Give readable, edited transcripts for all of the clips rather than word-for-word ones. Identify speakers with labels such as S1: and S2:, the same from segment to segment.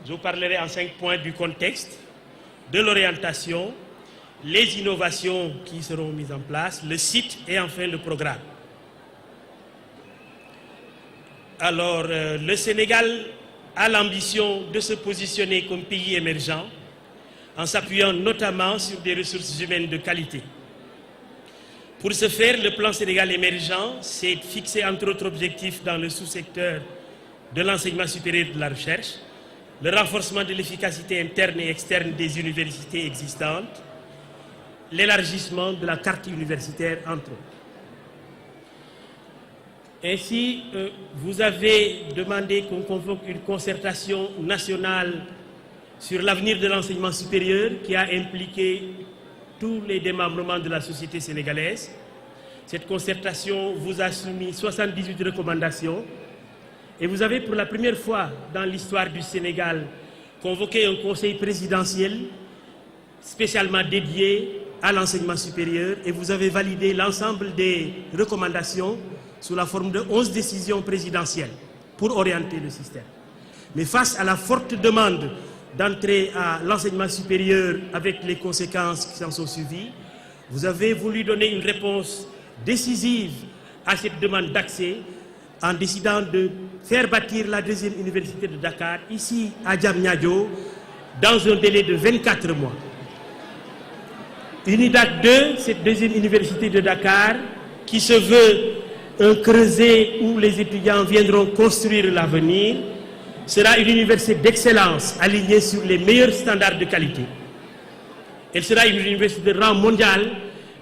S1: Je vous parlerai en 5 points du contexte, de l'orientation, les innovations qui seront mises en place, le site et enfin le programme. Alors, le Sénégal a l'ambition de se positionner comme pays émergent en s'appuyant notamment sur des ressources humaines de qualité. Pour ce faire, le plan Sénégal émergent s'est fixé entre autres objectifs dans le sous-secteur de l'enseignement supérieur et de la recherche, le renforcement de l'efficacité interne et externe des universités existantes, l'élargissement de la carte universitaire, entre autres. Ainsi, vous avez demandé qu'on convoque une concertation nationale sur l'avenir de l'enseignement supérieur qui a impliqué tous les démembrements de la société sénégalaise. Cette concertation vous a soumis 78 recommandations et vous avez pour la première fois dans l'histoire du Sénégal convoqué un conseil présidentiel spécialement dédié à l'enseignement supérieur et vous avez validé l'ensemble des recommandations sous la forme de 11 décisions présidentielles pour orienter le système. Mais face à la forte demande d'entrer à l'enseignement supérieur avec les conséquences qui s'en sont suivies, vous avez voulu donner une réponse décisive à cette demande d'accès en décidant de faire bâtir la deuxième université de Dakar, ici à Diamniadio, dans un délai de 24 mois. UNIDAC 2, cette deuxième université de Dakar, qui se veut un creuset où les étudiants viendront construire l'avenir, sera une université d'excellence alignée sur les meilleurs standards de qualité. Elle sera une université de rang mondial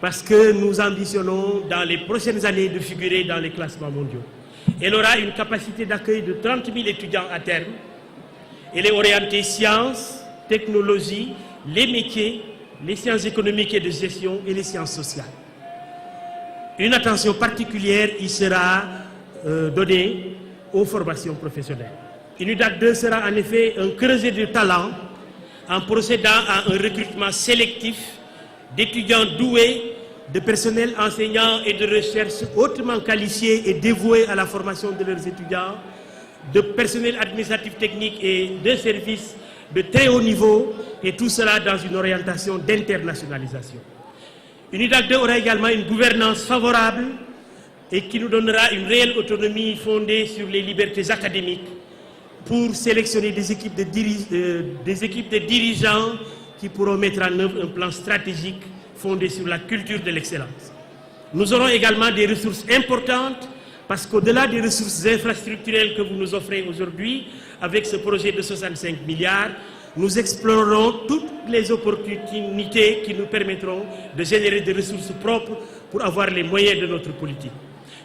S1: parce que nous ambitionnons dans les prochaines années de figurer dans les classements mondiaux. Elle aura une capacité d'accueil de 30 000 étudiants à terme. Elle est orientée sciences, technologies, les métiers, les sciences économiques et de gestion et les sciences sociales. Une attention particulière y sera donnée aux formations professionnelles. UNIDAC 2 sera en effet un creuset de talent en procédant à un recrutement sélectif d'étudiants doués, de personnel enseignants et de recherche hautement qualifiés et dévoués à la formation de leurs étudiants, de personnel administratif technique et de services de très haut niveau, et tout cela dans une orientation d'internationalisation. UNIDAC 2 aura également une gouvernance favorable et qui nous donnera une réelle autonomie fondée sur les libertés académiques pour sélectionner des équipes de dirigeants qui pourront mettre en œuvre un plan stratégique fondé sur la culture de l'excellence. Nous aurons également des ressources importantes parce qu'au-delà des ressources infrastructurelles que vous nous offrez aujourd'hui, avec ce projet de 65 milliards, nous explorerons toutes les opportunités qui nous permettront de générer des ressources propres pour avoir les moyens de notre politique.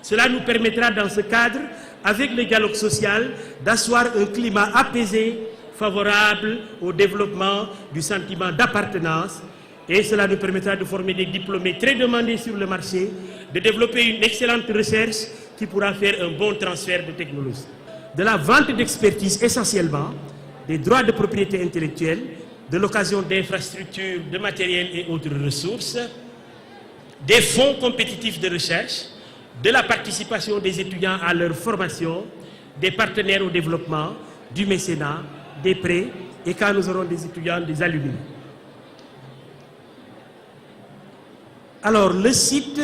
S1: Cela nous permettra dans ce cadre, avec le dialogue social, d'asseoir un climat apaisé, favorable au développement du sentiment d'appartenance, et cela nous permettra de former des diplômés très demandés sur le marché, de développer une excellente recherche qui pourra faire un bon transfert de technologie. De la vente d'expertise essentiellement, des droits de propriété intellectuelle, de l'occasion d'infrastructures, de matériel et autres ressources, des fonds compétitifs de recherche, de la participation des étudiants à leur formation, des partenaires au développement, du mécénat, des prêts, et quand nous aurons des étudiants, des alumni. Alors, le site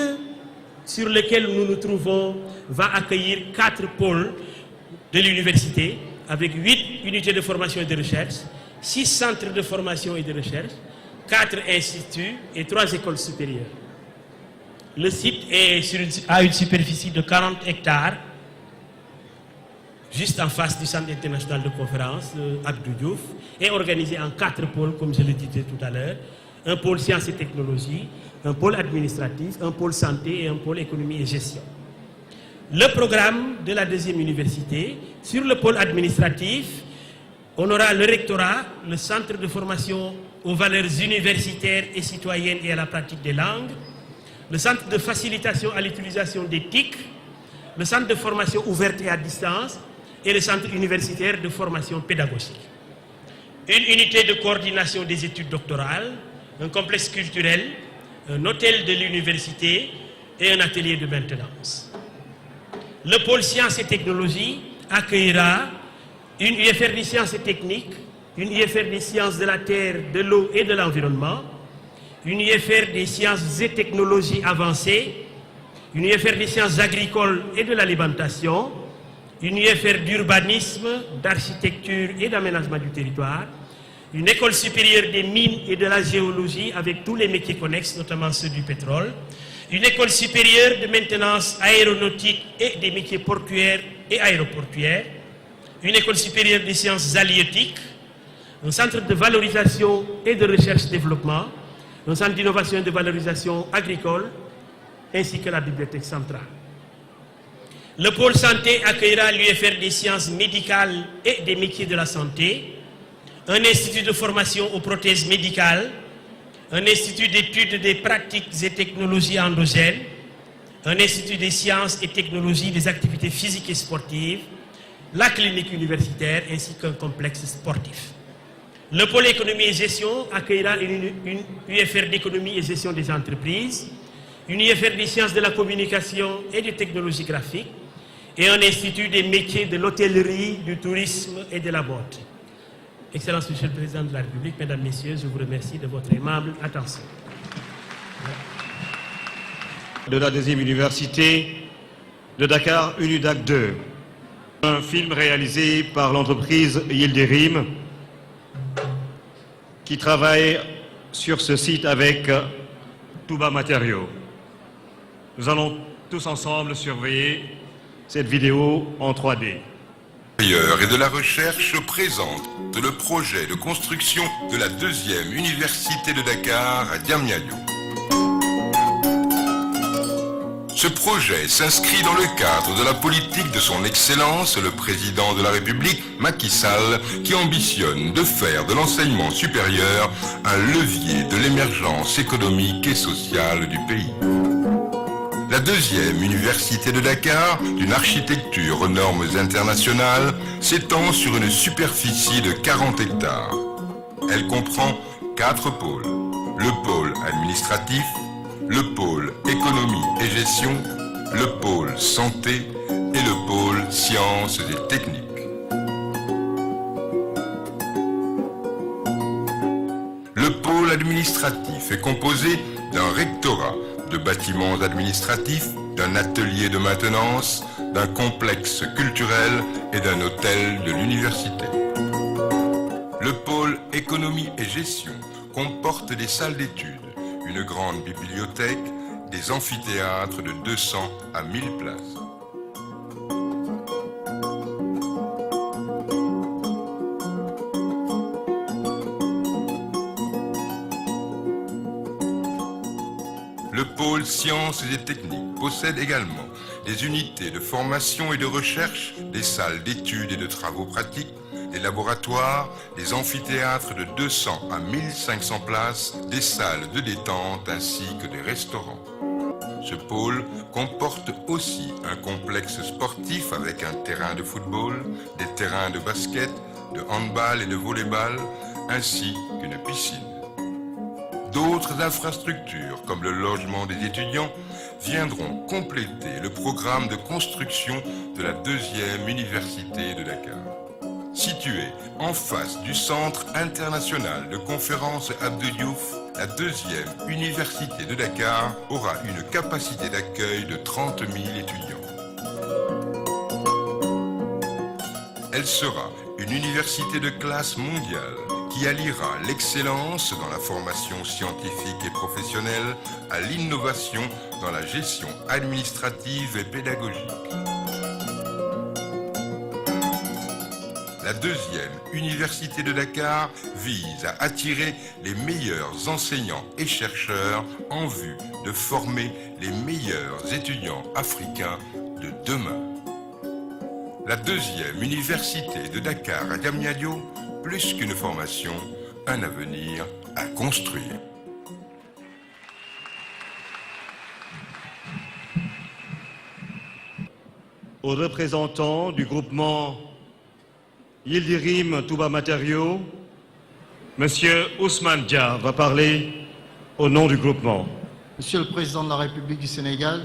S1: sur lequel nous nous trouvons va accueillir 4 pôles de l'université, avec 8 unités de formation et de recherche, 6 centres de formation et de recherche, 4 instituts et 3 écoles supérieures. Le site a une superficie de 40 hectares, juste en face du centre international de conférence, Abdou Diouf, est organisé en 4 pôles, comme je le disais tout à l'heure. Un pôle sciences et technologies, un pôle administratif, un pôle santé et un pôle économie et gestion. Le programme de la deuxième université, sur le pôle administratif, on aura le rectorat, le centre de formation aux valeurs universitaires et citoyennes et à la pratique des langues, le centre de facilitation à l'utilisation des TIC, le centre de formation ouverte et à distance et le centre universitaire de formation pédagogique. Une unité de coordination des études doctorales, un complexe culturel, un hôtel de l'université et un atelier de maintenance. Le pôle sciences et technologies accueillera une UFR de sciences et techniques, une UFR des sciences de la terre, de l'eau et de l'environnement, une UFR des sciences et technologies avancées, une UFR des sciences agricoles et de l'alimentation, une UFR d'urbanisme, d'architecture et d'aménagement du territoire, une école supérieure des mines et de la géologie avec tous les métiers connexes, notamment ceux du pétrole, une école supérieure de maintenance aéronautique et des métiers portuaires et aéroportuaires, une école supérieure des sciences halieutiques, un centre de valorisation et de recherche-développement, un centre d'innovation et de valorisation agricole, ainsi que la bibliothèque centrale. Le pôle santé accueillera l'UFR des sciences médicales et des métiers de la santé, un institut de formation aux prothèses médicales, un institut d'études des pratiques et technologies endogènes, un institut des sciences et technologies des activités physiques et sportives, la clinique universitaire ainsi qu'un complexe sportif. Le pôle économie et gestion accueillera une UFR d'économie et gestion des entreprises, une UFR des sciences de la communication et des technologies graphiques et un institut des métiers de l'hôtellerie, du tourisme et de la mode. Excellence, Monsieur le Président de la République, Mesdames, Messieurs, je vous remercie de votre aimable attention.
S2: De la 2e Université de Dakar, UNIDAC 2. Un film réalisé par l'entreprise Yildirim qui travaille sur ce site avec Touba Matériaux. Nous allons tous ensemble surveiller cette vidéo en 3D.
S3: Et de la recherche présente le projet de construction de la 2e Université de Dakar à Diamniadio. Ce projet s'inscrit dans le cadre de la politique de son Excellence, le Président de la République, Macky Sall, qui ambitionne de faire de l'enseignement supérieur un levier de l'émergence économique et sociale du pays. La 2e Université de Dakar, d'une architecture aux normes internationales, s'étend sur une superficie de 40 hectares. Elle comprend 4 pôles. Le pôle administratif, le pôle économie et gestion, le pôle santé et le pôle sciences et techniques. Le pôle administratif est composé d'un rectorat, de bâtiments administratifs, d'un atelier de maintenance, d'un complexe culturel et d'un hôtel de l'université. Le pôle économie et gestion comporte des salles d'études, une grande bibliothèque, des amphithéâtres de 200 à 1000 places. Le pôle sciences et techniques possède également des unités de formation et de recherche, des salles d'études et de travaux pratiques, des laboratoires, des amphithéâtres de 200 à 1500 places, des salles de détente ainsi que des restaurants. Ce pôle comporte aussi un complexe sportif avec un terrain de football, des terrains de basket, de handball et de volleyball, ainsi qu'une piscine. D'autres infrastructures, comme le logement des étudiants, viendront compléter le programme de construction de la 2e Université de Dakar. Située en face du Centre international de conférences Abdou Diouf, la 2e Université de Dakar aura une capacité d'accueil de 30 000 étudiants. Elle sera une université de classe mondiale qui alliera l'excellence dans la formation scientifique et professionnelle à l'innovation dans la gestion administrative et pédagogique. La 2e Université de Dakar vise à attirer les meilleurs enseignants et chercheurs en vue de former les meilleurs étudiants africains de demain. La 2e Université de Dakar à Diamniadio, plus qu'une formation, un avenir à construire.
S2: Aux représentants du groupement Yildirim Touba Matériaux, Monsieur Ousmane Dia va parler au nom du groupement.
S4: Monsieur le Président de la République du Sénégal,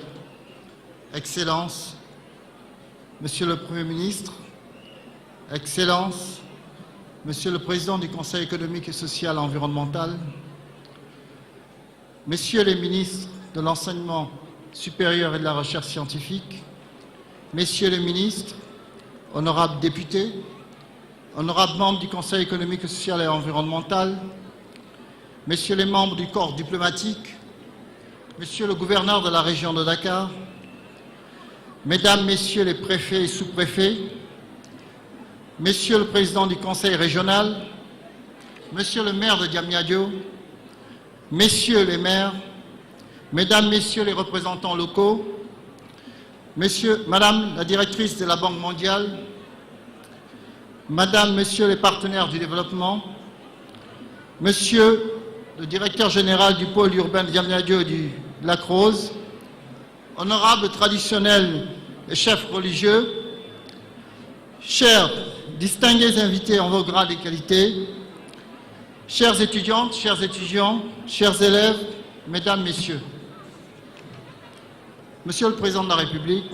S4: Excellences, Monsieur le Premier ministre, Excellences, Monsieur le Président du Conseil économique et social et environnemental, Messieurs les ministres de l'Enseignement supérieur et de la Recherche scientifique, Messieurs les ministres, honorables députés, honorables membres du Conseil économique, social et environnemental, Messieurs les membres du corps diplomatique, Monsieur le gouverneur de la région de Dakar, Mesdames, Messieurs les préfets et sous-préfets, Monsieur le Président du Conseil régional, Monsieur le maire de Diamniadio, Messieurs les maires, Mesdames, Messieurs les représentants locaux, Madame la directrice de la Banque mondiale, Madame, Messieurs les partenaires du développement, Monsieur le directeur général du pôle urbain de Diamniadio et du Lac Rose, honorables traditionnels et chefs religieux, chers distingués invités en vos grades et qualités, chères étudiantes, chers étudiants, chers élèves, Mesdames, Messieurs. Monsieur le Président de la République,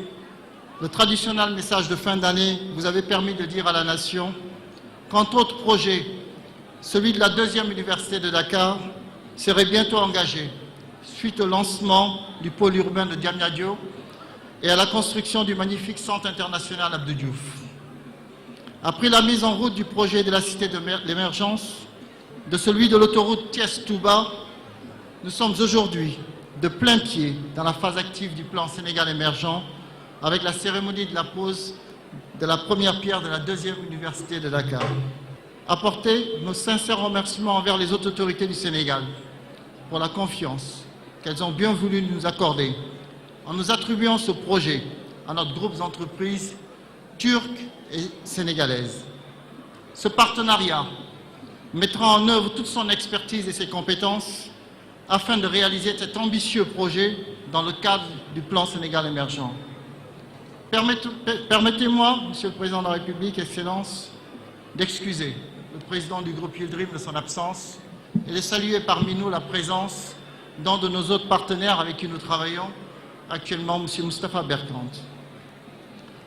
S4: le traditionnel message de fin d'année vous avait permis de dire à la Nation qu'entre autres projets, celui de la deuxième université de Dakar serait bientôt engagé suite au lancement du pôle urbain de Diamniadio et à la construction du magnifique centre international Abdou Diouf. Après la mise en route du projet de la cité de l'émergence, de celui de l'autoroute Thiès-Touba, nous sommes aujourd'hui de plein pied dans la phase active du plan Sénégal émergent avec la cérémonie de la pose de la première pierre de la deuxième université de Dakar. Apporter nos sincères remerciements envers les hautes autorités du Sénégal pour la confiance qu'elles ont bien voulu nous accorder en nous attribuant ce projet à notre groupe d'entreprises turques et sénégalaises. Ce partenariat mettra en œuvre toute son expertise et ses compétences afin de réaliser cet ambitieux projet dans le cadre du plan Sénégal émergent. Permettez-moi, Monsieur le Président de la République, Excellences, d'excuser le président du groupe Yildirim de son absence et de saluer parmi nous la présence d'un de nos autres partenaires avec qui nous travaillons actuellement, M. Moustapha Berkant.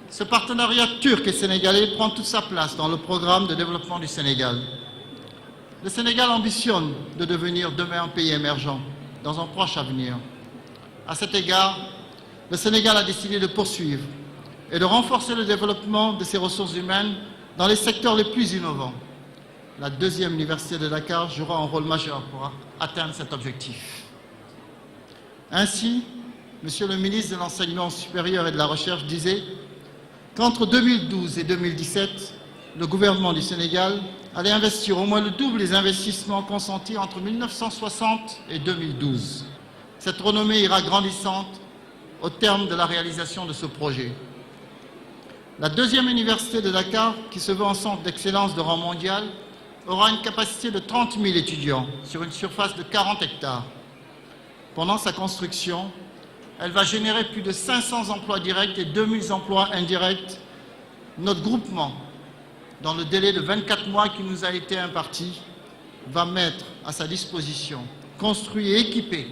S4: Ce partenariat turc et sénégalais prend toute sa place dans le programme de développement du Sénégal. Le Sénégal ambitionne de devenir demain un pays émergent dans un proche avenir. À cet égard, le Sénégal a décidé de poursuivre et de renforcer le développement de ses ressources humaines dans les secteurs les plus innovants. La deuxième université de Dakar jouera un rôle majeur pour atteindre cet objectif. Ainsi, Monsieur le ministre de l'Enseignement supérieur et de la Recherche disait qu'entre 2012 et 2017, le gouvernement du Sénégal allait investir au moins le double des investissements consentis entre 1960 et 2012. Cette renommée ira grandissante au terme de la réalisation de ce projet. La deuxième université de Dakar, qui se veut un centre d'excellence de rang mondial, aura une capacité de 30 000 étudiants sur une surface de 40 hectares. Pendant sa construction, elle va générer plus de 500 emplois directs et 2000 emplois indirects. Notre groupement, dans le délai de 24 mois qui nous a été imparti, va mettre à sa disposition, construire et équiper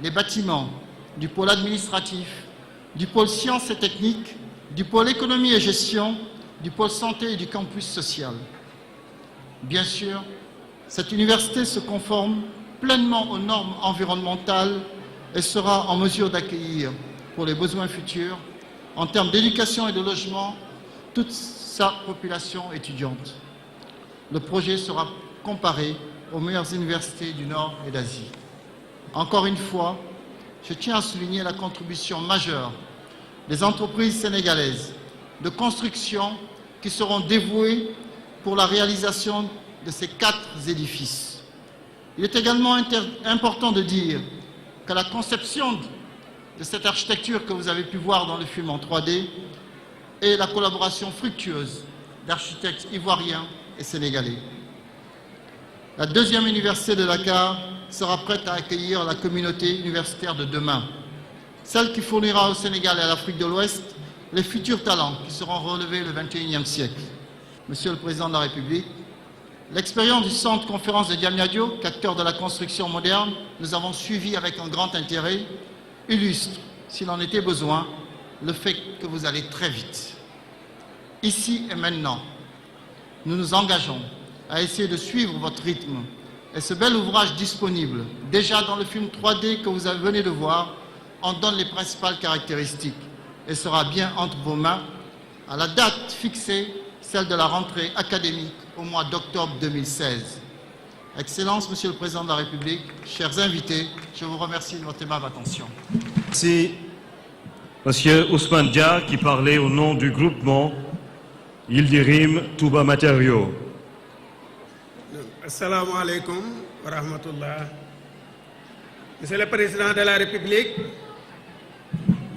S4: les bâtiments du pôle administratif, du pôle sciences et techniques, du pôle économie et gestion, du pôle santé et du campus social. Bien sûr, cette université se conforme pleinement aux normes environnementales et sera en mesure d'accueillir, pour les besoins futurs, en termes d'éducation et de logement, toute sa population étudiante. Le projet sera comparé aux meilleures universités du Nord et d'Asie. Encore une fois, je tiens à souligner la contribution majeure des entreprises sénégalaises de construction qui seront dévouées pour la réalisation de ces 4 édifices. Il est également important de dire que la conception de cette architecture que vous avez pu voir dans le film en 3D est la collaboration fructueuse d'architectes ivoiriens et sénégalais. La deuxième université de Dakar sera prête à accueillir la communauté universitaire de demain, celle qui fournira au Sénégal et à l'Afrique de l'Ouest les futurs talents qui seront relevés le XXIe siècle. Monsieur le Président de la République, l'expérience du centre conférence de Diamniadio, qu'acteur de la construction moderne, nous avons suivi avec un grand intérêt, illustre, s'il en était besoin, le fait que vous allez très vite. Ici et maintenant, nous nous engageons à essayer de suivre votre rythme. Et ce bel ouvrage disponible, déjà dans le film 3D que vous venez de voir, en donne les principales caractéristiques et sera bien entre vos mains à la date fixée, celle de la rentrée académique au mois d'octobre 2016. Excellences, Monsieur le Président de la République, chers invités, je vous remercie de votre aimable attention.
S2: Merci, Monsieur Ousmane Dia, qui parlait au nom du groupement Yildirim Touba Matériaux.
S5: Assalamu alaikum wa rahmatullah. Monsieur le Président de la République,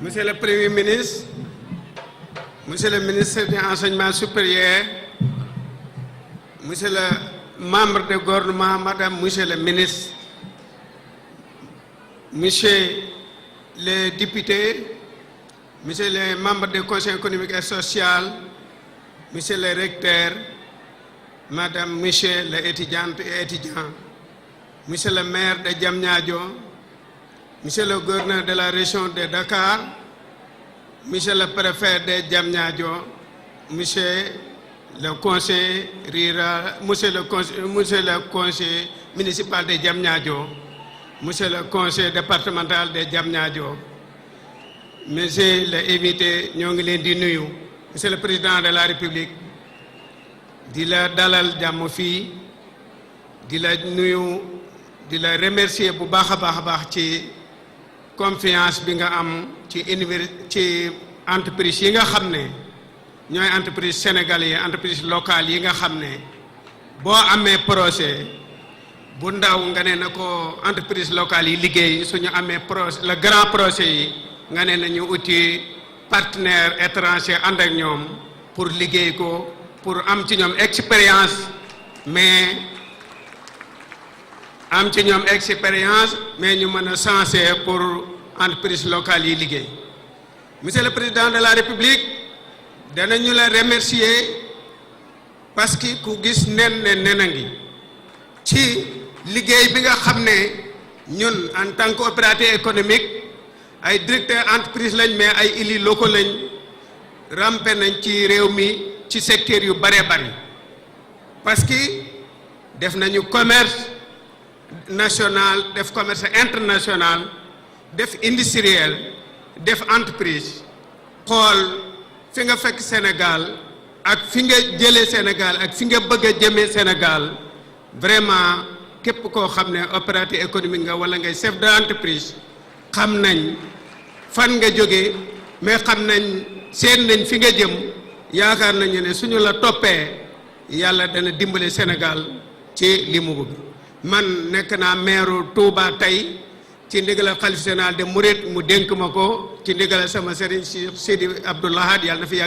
S5: Monsieur le Premier ministre, Monsieur le ministre de l'Enseignement supérieur, Monsieur le membre du gouvernement, Madame, Monsieur le ministre, Monsieur les députés, Monsieur les membres du Conseil économique et social, Monsieur le recteur, Madame, Monsieur les étudiantes et étudiants, Monsieur le maire de Diamniadio, Monsieur le gouverneur de la région de Dakar, Monsieur le préfet de Diamniadio, Monsieur le conseil rural, Monsieur le conseil municipal de Diamniadio, Monsieur le conseil départemental de Diamniadio, Monsieur les invités, ñoo ngi leen di nuyu, Monsieur le Président de la République, di la dalal jàmm fii, di la nuyu, di la remercier bu baax a baax ci confiance bi nga am ci entreprise yi nga xam ne ñooy entreprise sénégalais entreprise locale yi nga xam ne boo amee projet bu ndaw nga ne na ko entreprise locale yi liggéey suñu amee projet le grand projet yi nga ne nañu uti partenaire étranger ànd ak ñoom pour liggéey ko pour am ci ñoom expérience mais ñu mën a sensé pour entreprise locale yi liggéey. Monsieur le Président de la République danañu la remercier parce que ku gis nen a ngi ci liggéey bi nga xam ne ñun en tant que opérateur économique ay directeur entreprise lañ mais ay élus locaux lañ rampe nañ ci réew mi ci secteur yu bare bari parce que def nañu commerce national def commerce international def industriel def entreprise xool fi nga fekk Sénégal ak fi nga jëlee Sénégal ak fi nga bëgg a jëmee Sénégal vraiment képp koo xam ne opérateur économique nga wala ngay chef d'entreprise xam nañ fan nga jógee mais xam nañ seen nañ fi nga jëm yaakaar nañu ne suñu la toppee yàlla dana dimbale Sénégal ci li mu bëgg. Man nekk naa maire Touba tey ci ndigalal xalif général de Mouride mu dénk ma ko ci ndigalal sama sëriñ Sidi Abdoul Ahad yàlla na fi yàgg